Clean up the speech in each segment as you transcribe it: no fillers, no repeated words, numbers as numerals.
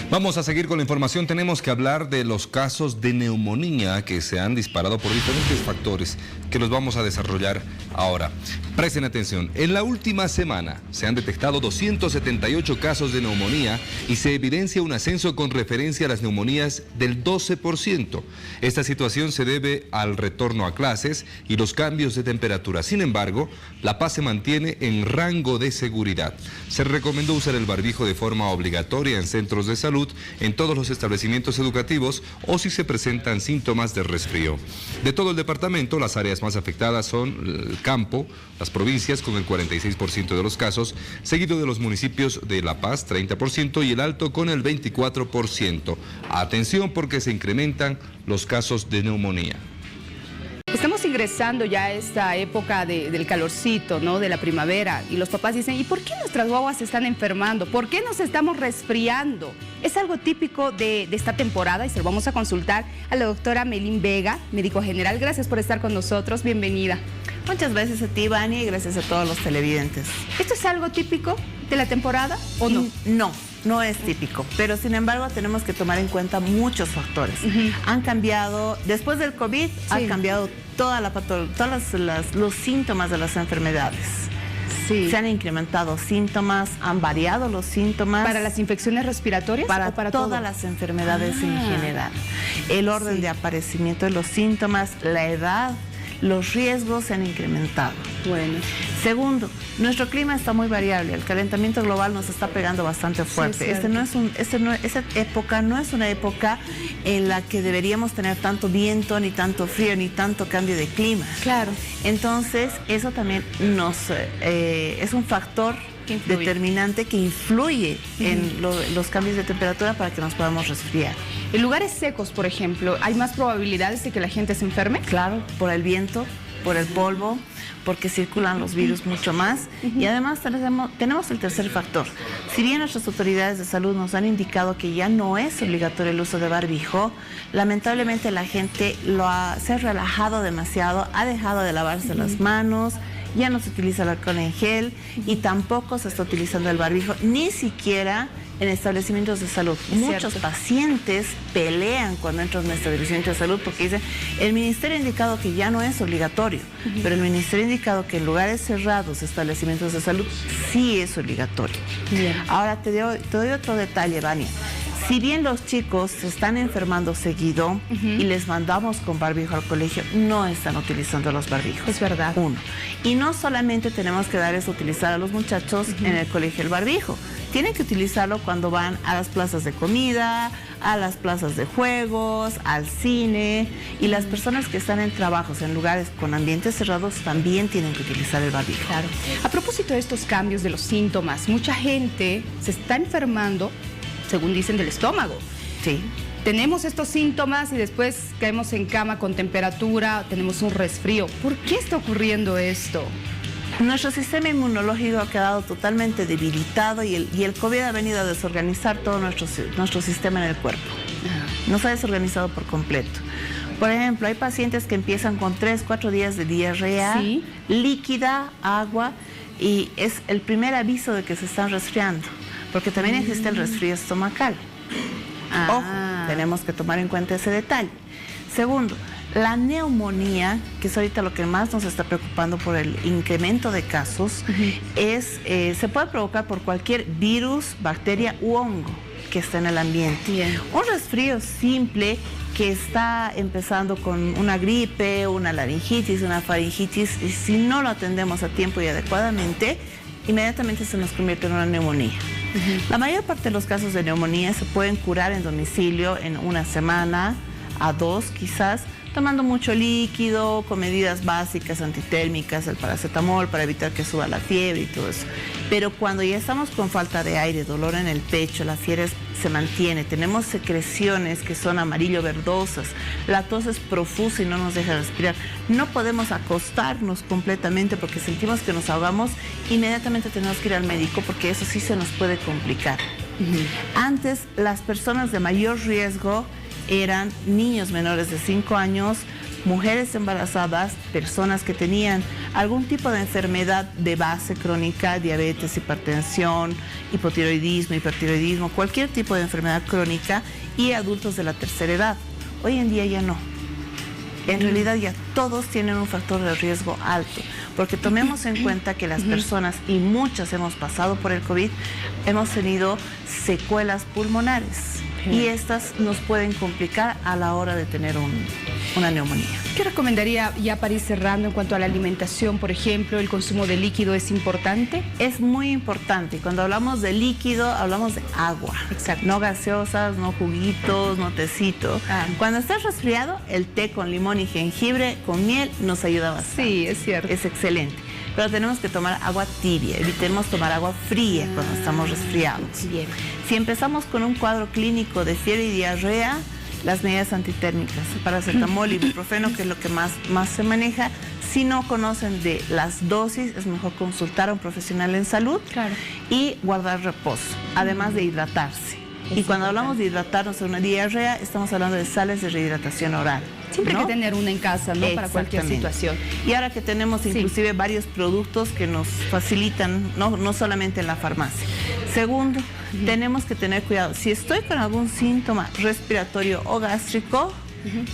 Vamos a seguir con la información. Tenemos que hablar de los casos de neumonía que se han disparado por diferentes factores que los vamos a desarrollar ahora. Presten atención. En la última semana se han detectado 278 casos de neumonía y se evidencia un ascenso con referencia a las neumonías del 12%. Esta situación se debe al retorno a clases y los cambios de temperatura. Sin embargo, La Paz se mantiene en rango de seguridad. Se recomendó usar el barbijo de forma obligatoria en centros de salud, en todos los establecimientos educativos o si se presentan síntomas de resfrío. De todo el departamento, las áreas más afectadas son el campo, las provincias con el 46% de los casos, seguido de los municipios de La Paz, 30%, y el Alto con el 24%. Atención porque se incrementan los casos de neumonía. Estamos ingresando ya a esta época del calorcito, ¿no? De la primavera, y los papás dicen, ¿y por qué nuestras guaguas se están enfermando? ¿Por qué nos estamos resfriando? Es algo típico de esta temporada y se lo vamos a consultar a la doctora Melín Vega, médico general. Gracias por estar con nosotros, bienvenida. Muchas gracias a ti, Vani, y gracias a todos los televidentes. ¿Esto es algo típico de la temporada o no? No es típico, pero sin embargo tenemos que tomar en cuenta muchos factores. Han cambiado, después del COVID, han cambiado todos los síntomas de las enfermedades. Se han incrementado síntomas, han variado los síntomas. ¿Para las infecciones respiratorias? Para ¿o para todas las enfermedades en general. El orden de aparecimiento de los síntomas, la edad, los riesgos se han incrementado. Bueno. Segundo, nuestro clima está muy variable. El calentamiento global nos está pegando bastante fuerte. Esta época no es una época en la que deberíamos tener tanto viento, ni tanto frío, ni tanto cambio de clima. Claro. Entonces, eso también es un factor determinante que influye en los cambios de temperatura para que nos podamos resfriar. En lugares secos, por ejemplo, ¿hay más probabilidades de que la gente se enferme? Claro, por el viento, por el polvo, porque circulan los virus mucho más. Y además tenemos el tercer factor. Si bien nuestras autoridades de salud nos han indicado que ya no es obligatorio el uso de barbijo, lamentablemente la gente se ha relajado demasiado, ha dejado de lavarse las manos, ya no se utiliza el alcohol en gel y tampoco se está utilizando el barbijo, ni siquiera en establecimientos de salud. Muchos pacientes pelean cuando entran en un establecimiento de salud porque dicen, el ministerio ha indicado que ya no es obligatorio, pero el ministerio ha indicado que en lugares cerrados, establecimientos de salud, sí es obligatorio. Ahora te doy otro detalle, Vania. Si bien los chicos se están enfermando seguido y les mandamos con barbijo al colegio, no están utilizando los barbijos. Es verdad. Uno. Y no solamente tenemos que darles a utilizar a los muchachos en el colegio el barbijo. Tienen que utilizarlo cuando van a las plazas de comida, a las plazas de juegos, al cine. Y las personas que están en trabajos en lugares con ambientes cerrados también tienen que utilizar el barbijo. Claro. A propósito de estos cambios de los síntomas, mucha gente se está enfermando, según dicen, del estómago. Sí. Tenemos estos síntomas y después caemos en cama con temperatura, tenemos un resfrío. ¿Por qué está ocurriendo esto? Nuestro sistema inmunológico ha quedado totalmente debilitado y el COVID ha venido a desorganizar todo nuestro sistema en el cuerpo. Nos ha desorganizado por completo. Por ejemplo, hay pacientes que empiezan con 3, 4 días de diarrea líquida, agua, y es el primer aviso de que se están resfriando, porque también existe el resfrío estomacal. Ojo, tenemos que tomar en cuenta ese detalle. Segundo, la neumonía, que es ahorita lo que más nos está preocupando por el incremento de casos, se puede provocar por cualquier virus, bacteria u hongo que esté en el ambiente. Un resfrío simple que está empezando con una gripe, una laringitis, una faringitis, y si no lo atendemos a tiempo y adecuadamente, inmediatamente se nos convierte en una neumonía. La mayor parte de los casos de neumonía se pueden curar en domicilio en una semana a 2 quizás, tomando mucho líquido, con medidas básicas antitérmicas, el paracetamol para evitar que suba la fiebre y todo eso. Pero cuando ya estamos con falta de aire, dolor en el pecho, la fiebre se mantiene, tenemos secreciones que son amarillo-verdosas, la tos es profusa y no nos deja respirar, no podemos acostarnos completamente porque sentimos que nos ahogamos, inmediatamente tenemos que ir al médico porque eso sí se nos puede complicar. Antes, las personas de mayor riesgo eran niños menores de 5 años mujeres embarazadas, personas que tenían algún tipo de enfermedad de base crónica, diabetes, hipertensión, hipotiroidismo, hipertiroidismo, cualquier tipo de enfermedad crónica, y adultos de la tercera edad. Hoy en día ya no. En realidad ya todos tienen un factor de riesgo alto, porque tomemos en cuenta que las personas, y muchas hemos pasado por el COVID, hemos tenido secuelas pulmonares y estas nos pueden complicar a la hora de tener una neumonía. ¿Qué recomendaría, ya para ir cerrando, en cuanto a la alimentación, por ejemplo? ¿El consumo de líquido es importante? Es muy importante. Cuando hablamos de líquido, hablamos de agua. Exacto. No gaseosas, no juguitos, no tecito. Cuando estás resfriado, el té con limón y jengibre con miel nos ayuda bastante. Sí, es cierto. Es excelente. Pero tenemos que tomar agua tibia, evitemos tomar agua fría cuando estamos resfriados. Bien. Si empezamos con un cuadro clínico de fiebre y diarrea, las medidas antitérmicas, paracetamol, ibuprofeno, que es lo que más se maneja. Si no conocen de las dosis, es mejor consultar a un profesional en salud. Claro. Y guardar reposo, además de hidratarse. Y cuando hablamos de hidratarnos en una diarrea, estamos hablando de sales de rehidratación oral. Siempre ¿no? hay que tener una en casa, ¿no? Para cualquier situación. Y ahora que tenemos inclusive varios productos que nos facilitan, no solamente en la farmacia. Segundo, tenemos que tener cuidado. Si estoy con algún síntoma respiratorio o gástrico,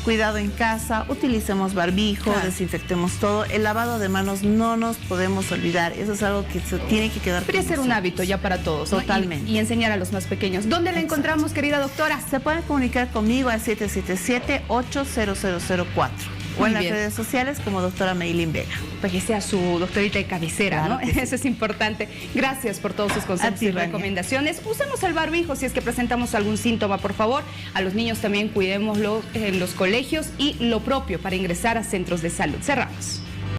cuidado en casa, utilicemos barbijo, desinfectemos todo. El lavado de manos no nos podemos olvidar. Eso es algo que se tiene que quedar. Debería ser un hábito ya para todos, ¿no? Totalmente. Y enseñar a los más pequeños. ¿Dónde la encontramos, querida doctora? Se pueden comunicar conmigo al 777-80004 o en las redes sociales como doctora Meilín Vega. Para que sea su doctorita de cabecera, claro, ¿no? Eso es importante. Gracias por todos sus consejos y recomendaciones. Usemos el barbijo si es que presentamos algún síntoma, por favor. A los niños también cuidémoslo en los colegios, y lo propio para ingresar a centros de salud. Cerramos.